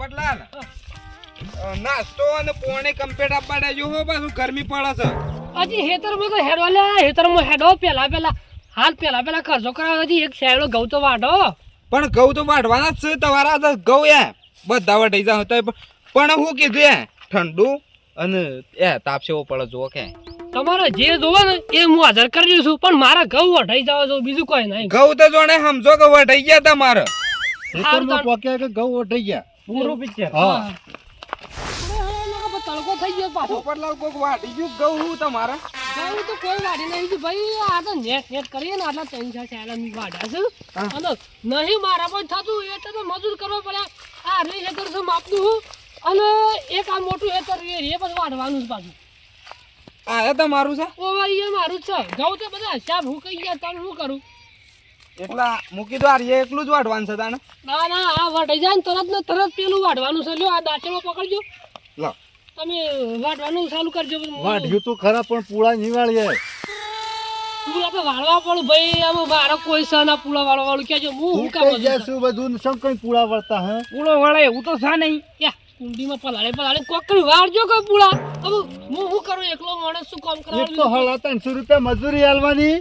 પોપટલાલ નાસ્તો અને પોણી કમ્પ્લીટ આપવા દેજો હો, પાછું ગરમી પડે છે. હજી હેતરમાં તો હેડો લે, હેતરમાં હેડો પેલા ખર્ચો કરાવો. હજી એક સાઈડો ઘઉં તો વાઢો. પણ ઘઉં તો વાઢવાના જ છે તમારા તો ઘઉં બધા વઢાઈ જાવ તો પણ હું કીધું ઠંડુ અને તાપ સેવો પડે જુઓ કે તમારે જે જોવે ને એ હું હાજર કરી દઉં છું, પણ મારા ઘઉં વઢાઈ જાવ છો, બીજું કોઈ નહીં. ઘઉં તો જોણે સમજો કે વઢાઈ ગયા તમારે પોક્યા કે ઘઉં વઢાઈ ગયા પૂરું પિક્ચર. હા તડકો થઈ ગયો પાછો. પોપટલાલ કોક વાઢી ગયું ઘઉં હું તમારે ઘઉં તો કોઈ વાઢી નહીં ભાઈ. આ તો નેટ કરીએ ને આટલા 3-4 વાઢ્યા છે અને નહીં મારા પણ થતું એટલે તો મજૂર કરવો પડે. આ રે હેતર છે માપનું હું અને એક આ મોટું હેતર એ પછી વાઢવાનું જ પાછું. આ તમારું છે ઓ ભાઈ એ મારું જ છે. ઘઉં તો બધા હિસાબ હું કહી ગયા તમે શું કરું. એટલા મૂકી દો આ એકલું જ વાઢવાનું છે તાને. ના ના આ વાઢાઈ જાય ને તરત ને તરત પેલું વાઢવાનું છે. લ્યો આ દાંતેલો પકડજો, લો તમે વાઢવાનું ચાલુ કરજો. વાઢ્યું તો ખરા પણ પૂળા નિવાળીએ પૂળા તો વાળવા પડું ભાઈ. આમ મારો કોઈ છે ના પૂળા વાળવા વાળું કેજો. હું કામ શું બધું સમ કઈ પૂળા વળતા હે પૂળો વળે એવું તો છે નહીં. કુંડીમાં પલાળે કોકરી વાળજો કે પૂળા. હવે હું કરું એકલો માણસ શું કામ એક કરાવું. તો હળા 300 રૂપિયા મજૂરી આલવાની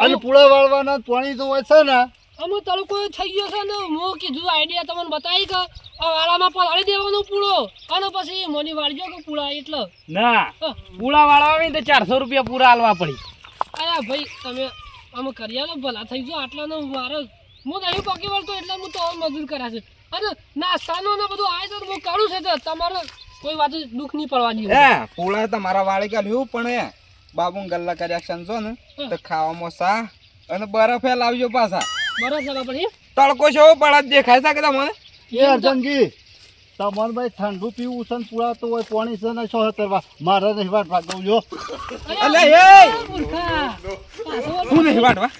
અને પૂળા વાળવાના પાણી તો હોય છે ને. અમે તડકો થઈ ગયો છે ને હું કીધું આઈડિયા તમને બતાવી કે આ વાળામાં પલાળી દેવાનો પૂળો અને પછી મોની વાળજો કે પૂળા એટલે ના પૂળા વાળવા હોય ને તો 400 રૂપિયા પૂરા આલવા પડી. અરે ભાઈ તમે અમે કર્યા ને ભલા થઈ ગયો આટલા નો મારો હું નહીં પકી વળતો એટલે હું તો મજૂર કર્યા છે અને નાસ્તાનો ને બધું આવે તો હું કરું છે તો તમારે કોઈ વાત દુઃખ નહીં પડવાની. પૂળા તમારા વાળી કાઢ્યું પણ બાબુ ગલ્લા કર્યા સમજો ને તો ખાવામાં સા અને બરફે લાવજો પાછા. બરાબર છે બાપડી. તડકો છે પડત દેખાય છે કે તમને એ અર્જનજી તમારે ભાઈ ઠંડુ પીવું છે ને પૂળા તો હોય પાણી છે ને 76 મારે નહીં વાટવા દઉં જો. અલે એ મૂર્ખા હું નહીં વાટવા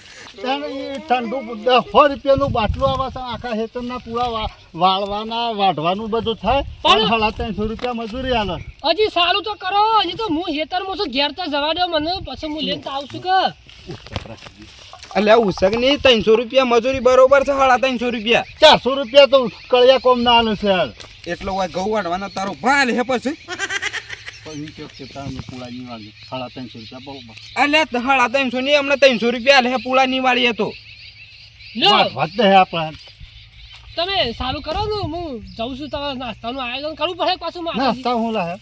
ઠંડુ 100 રૂપિયાનું બાટલું આવે છે આખા હેતરના પૂળા વાળવાના વાઢવાનું બધું થાય પણ 350 રૂપિયા મજૂરી આલે. હજી સારું તો કરો. હજી તો હું હેતરમાં છું ઘેર તો જવા દો મને પછી હું લઈને આવશું કે. એટલે ઉસક ની 300 રૂપિયા મજૂરી બરોબર છે 350 રૂપિયા 400 રૂપિયા તો કળિયા કોમ ના આલે છે યાર. એટલો હોય ઘઉં વાટવાના તારો ભાલ હે પછી પૂળા નિવાળી 350 રૂપિયા બરોબર. એટલે 350 ની હમણાં 300 રૂપિયા લે પૂળા ની વાળી હતો. લ્યો વાત હે આપણે તમે સારું કરો ને હું જાઉં છું. તમારે નાસ્તાનું આયોજન કરવું પડે પાછું મારે. નાસ્તા હું લાહે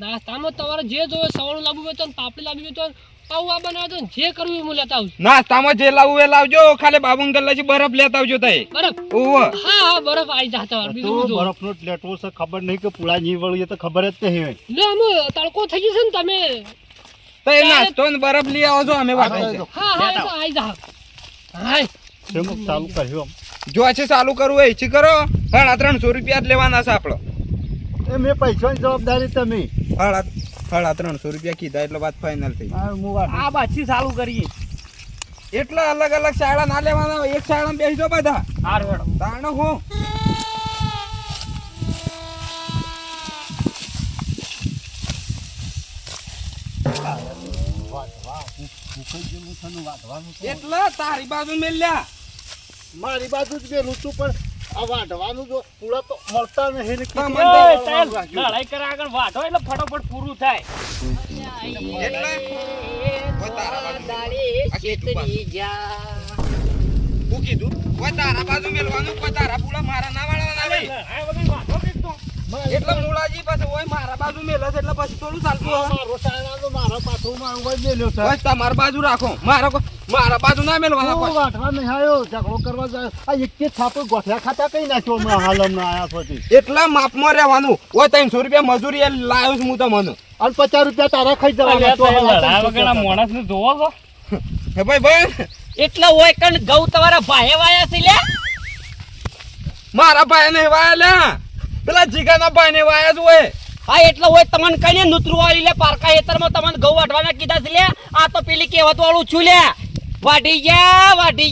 નાસ્તામાં તમારે જે જોઈએ સવાણું લાવવું હોય તો પાપડી લાવવી હોય તો પાઉં આ બનાવે તો જે કરવું એ હું લેતા આવું છું. નાસ્તામાં જે લાવવું એ લાવજો ખાલી બાબુ ગલ્લાથી બરફ લેતા આવજો તઈ. બરફ ઓહો હા બરફ આવી જા તમારે બીજું તો બધું. બરફનો લેટવો છે ખબર નહીં કે પૂળા નિવાળી તો ખબર જ નહીં. લ્યો અમે તડકો થઈ ગયો છે ને તમે. તઈ નાસ્તો ને બરફ લઈ આવો છો અમે વાટાઈ છે. હા હા એ તો આવી જા. હાય સેમુક ચાલુ કર્યો જો છે ચાલુ કરવું હોય એથી કરો 350 રૂપિયા જ લેવાના છે આપણો. એ મેં પૈસાની જવાબદારી તમે 350 રૂપિયા કીધા એટલે વાત ફાઇનલ થઈ. આ બાછી ચાલુ કરીએ એટલા અલગ અલગ શાળા ના લેવાના એક શાળામાં બેસી જાઓ બધા. હાર હેડો તાણ હું એટલા તારી બાજુ મેલ્યા મારી બાજુ જ ગયેલું તું પણ આ વાઢવાનું જો પૂળા તો મળતા નહીં ને હા, કેટલી મને વાર વાગ્યું. લડાઈ કરે આગળ વાઢો એટલે ફટાફટ પૂરું થાય. એટલે ઓય તારા બાજુ આ કેટલું હું કીધું ઓય તારા બાજુ મેલવાનું કોઈ તારા પૂળા મારા ના વાળવાના નહીં. લડાઈ વગર વાઢો એકદમ. એટલે મૂળાજી પછી ઓય મારા બાજુ મેલે છે એટલે પછી થોડું ચાલતું હવે. મારો સાયણા તો મારા પાથરુંમાં ઉભા જ મેલ્યો છે. બસ તમારી બાજુ રાખો મારા બાજુ ના મેલવાના હું કોઈ. વાઢવા નહીં આવ્યો ઝઘડો કરવા જાય આ એક જ થાપો ગોઠિયા ખાતા કઈ નાખ્યો હમણાં હાલ હમણાં આયા પછી. એટલા માપમાં રહેવાનું ઓય 300 રૂપિયા મજૂરી એ લાવ્યો છું હું તમને. અને 50 રૂપિયા તારા ખાઈ જવાના અલ્યા તો તમે હવે લડાઈ વગરના માણસને જોવો છો? હે ભાઈ એટલે હોય કણ ઘઉં તમારા ભાઈએ વાયા છે લ્યા. મારા ભાઈ ને વાયા લ્યા પેલા જીગાના ભાઈ ને વાયા જ હોય. હા એટલે હોય તમને કઈને નૂતરું વાળી લે પારકા હેતરમાં તમને ઘઉં વાઢવાના કીધા છે લ્યા. આ તો પેલી કહેવત વાળું છું લ્યા. વાઢી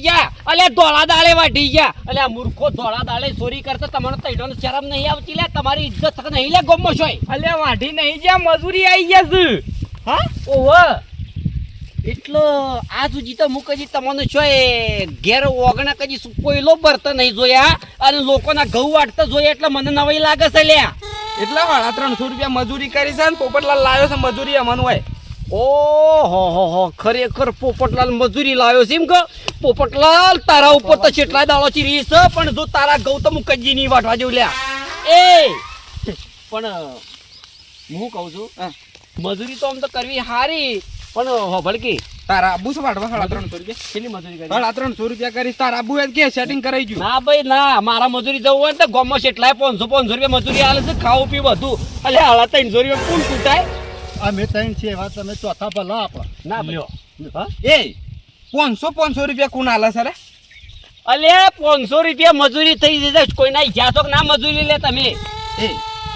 જા અલે ધોળા દાળે વાઢી જા. અલે આ મૂર્ખો ધોળા દાળે ચોરી કરતો તમને તૈડોને શરમ નહીં આવતી લે. તમારી ઇજ્જત નહીં લે ગોમો છોય. અલે વાઢી નહીં જા મજૂરી આવી ગયા છે. હા ઓહો એટલો આ સુધી તો હું કદી તમને છો એ ઘેર ઓગણા કદી કોઈલો ભરતા નહીં જોયા અને લોકોના ઘઉં વાટતા જોયા એટલે મને નવાઈ લાગે છે લ્યા. એટલા વાળા 300 રૂપિયા મજૂરી કરી છે ને પોપટલાલ લાવ્યો છે મજૂરી અમન હોય. ઓહો ખરેખર પોપટલાલ મજૂરી લાવ્યો છે એમ કે પોપટલાલ તારા ઉપર તો કેટલા દાડો ચીરી છે પણ જો તારા ઘઉં તો હું કદી નહીં વાટવા જેવું લ્યા. એ પણ હું કહું છું મજૂરી તો આમ તો કરવી હારી પણ ભડકી તારા આબુ છે વાટવા 350 રૂપિયા. કેટલી મજૂરી કરી? 350 રૂપિયા કરી તારા આબુ એ કે સેટિંગ કરાઈ ગયું. ના ભાઈ ના મારા મજૂરી જવું હોય ને તો ગામમાં કેટલાય 500 રૂપિયા મજૂરી આલે છે ખાવું પીવું બધું એટલે હાલા 300 રૂપિયા કોણ કૂટાય? અમે ત્રણ છીએ એવા તમે ચોથા ભલા આપણા. ના લ્યો હા એ 500 રૂપિયા કોણ આલે સર? અલે 500 રૂપિયા મજૂરી થઈ જશે કોઈ ના ઈજા તો ના મજૂરી લે તમે. એ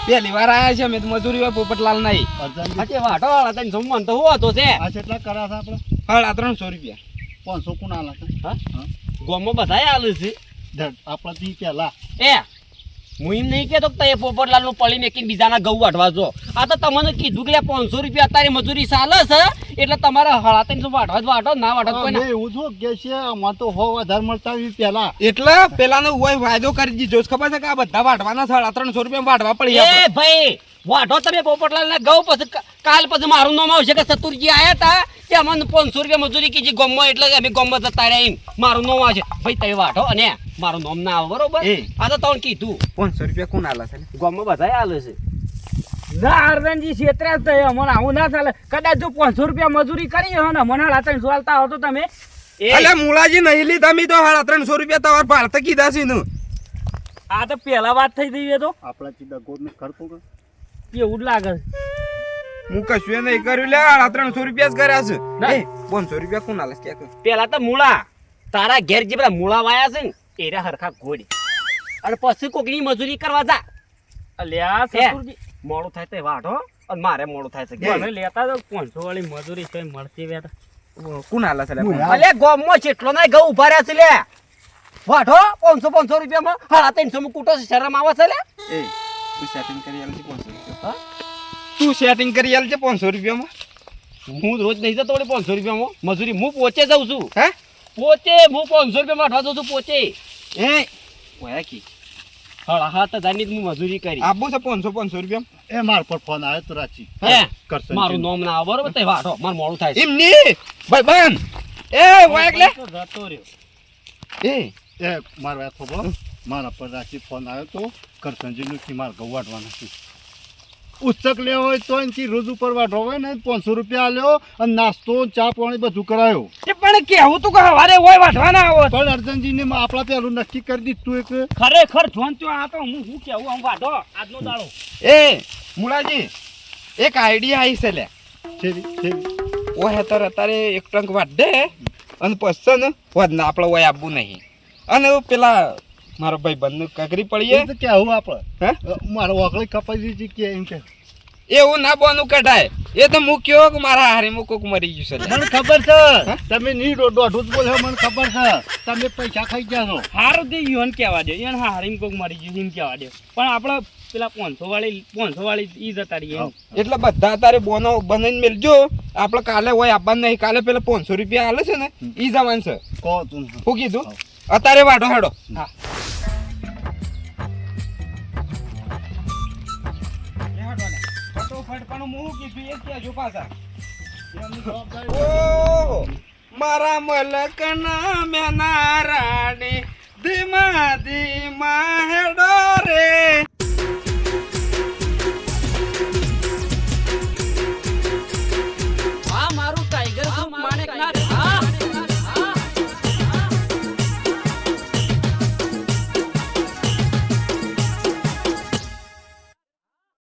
પહેલી વાર આયા છે અમે તો મજૂરી હોય પોપટલાલ નહીં. અર્જનજી, આજે વાટો વાળા તને જમવાનું તો હું હતો છે આ કેટલા કર્યા છે આપણે? 350 રૂપિયા. 500 કોણ આલા છે? હા હા. ગામમાં બધાય આલે છે. આપણાથી પહેલા એ હું એમ નહીં કહેતો કે એ પોપટલાલ નું પડી મેકીને બીજાના ઘઉં વાટવા જો આ તો તમને કીધું કે 500 રૂપિયા અત્યારે મજૂરી ચાલે છે એટલે તમારે હળા તઈને વાટવા જ વાટો ના વાટો કોઈ અમે એવું છું કે છે અમારે તો વધારે મળતા હોય પહેલા. એટલે પેલાનો હોય વાયદો કરી દીધો છે. ખબર છે કે આ બધા વાટવાના 350 રૂપિયા વાટવા પડી એ આપણે. ભાઈ વાટો તમે પોપટલાલ ના ઘઉં પછી કાલ પછી મારું નામ આવશે કે ચતુરજી આયા તા તે અમને 500 રૂપિયા મજૂરી કીધી ગોમમાં એટલે અમે ગોમમાં જતા રહ્યા એમ મારું નામ આવશે ભાઈ તમે વાટો અને મારું નામ ના આવે બરોબર. આ તો તમને કીધું 500 રૂપિયા કોણ આલે છે? ગોમમાં બધાય આલે છે. ના અરવિંદજી છેતરા જ મને આવું ના ચાલે. કદાચ જો 500 રૂપિયા મજૂરી કરી હોય ને મને લાતા ચાલતા હો તો તમે અલે મુલાજી નહીં લીધા મી તો 350 રૂપિયા તમારે ભારત કીધા છે ને. આ તો પહેલા વાત થઈ ગઈ એ તો આપણાથી દગો ને ખર્ચો કર. એવું જ લાગે છે. હું કશું નહીં કર્યું લે 350 રૂપિયા જ કર્યા છે. ના. એ 500 રૂપિયા કોણ આલે છે કે? પેલા તો મૂળા તારા ઘેર જે બધા મૂળા વાયા છે ને એરા હરખા ગોળી અને પછી કોકની મજૂરી કરવા જા અલ્યા હે? સસુરજી મોડું થાય તો વાટો અને મારે મોડું થાય છે મને લેતા તો 500 વાળી મજૂરી છે મળતી વેતા કોણ આલે છે લે? અલે ગોમમાં જેટલો ના ઘઉં ઉભા રહ્યા છે લે વાટો 500 રૂપિયામાં 350 માં કૂટો છે શરમ આવે છે લે એ તું સેટિંગ કરી આલે છે 500 રૂપિયા. હા? તું સેટિંગ કરી આલે છે 500 રૂપિયામાં. હું રોજ નહીં જતો 500 રૂપિયામાં મજૂરી હું પોચે જાઉં છું હે પોચે હું 500 રૂપિયામાં વાટવા જાઉં છું પોચે એ ઓયા કી 7,000 ની હું મજૂરી કરી આબુ છે 500 રૂપિયા. એ માર પર ફોન આવ્યો તો રાચી હે કરશે મારું નામ ના આવે બરોબર તે વાટો મારું મોડું થાય છે એમ ની ભાઈ બન એ વાયક લે તો જતો રહ્યો. એ એ મારો વાત ખબર મારા પર રાચી ફોન આવ્યો તો કરસનજીનું થી મારે ઘઉં વાટવાના છે. ઉચ્ચક લેવો હોય તો એનથી રોજ ઉપર વાટવો હોય ને 500 રૂપિયા આલ્યો અને નાસ્તો ચા પાણી બધું કરાયો. એ પણ કેવું તું કે હવારે હોય વાટવાના આવો પણ અર્જનજીને આપણા પેલું નક્કી કરી દીધું એક ખરેખર જોન તો આ તો હું કેવું આમ વાટો આજનો દાડો એ મુલાજી એક આઈડિયા આવી છે લે. છેવી ઓ હેતર અત્યારે એક ટંક વાટ દે અને પછી ને વધ ના આપણે ઓય આપવું નહીં અને પેલા મારો ભાઈ બંધ કાકરી પડીએ એ તો કેવું આપણે હે મારો ઓકળી કપાઈ દીધી કે એમ કે એવું ના બોનું કઢાય એ તો મૂક્યો કે મારા હારી મૂકો કે મરી ગયું છે લે. મને ખબર છે તમે ની દોઢું જ બોલ્યો મને ખબર છે તમે પૈસા ખાઈ ગયા છો. હારું તે યુવાન કહેવા દે એને હારીને કોક મરી ગયું એમ કહેવા દે પણ આપણે પેલા 500 વાળી ઈ જતા રહીએ એમ. એટલે બધા તારે બોનો બનાવીને મેલજો આપણે કાલે હોય આપવાનું નહીં કાલે પેલા 500 રૂપિયા આલે છે ને ઈ જવાનું છે. કહો તું શું કીધું અત્યારે વાટો હેડો. હા ફટોફટ પણ હું કીધું એ કહેજો પાછા. ઓહો મારા મલકના મેના રાણી ધીમા ધીમા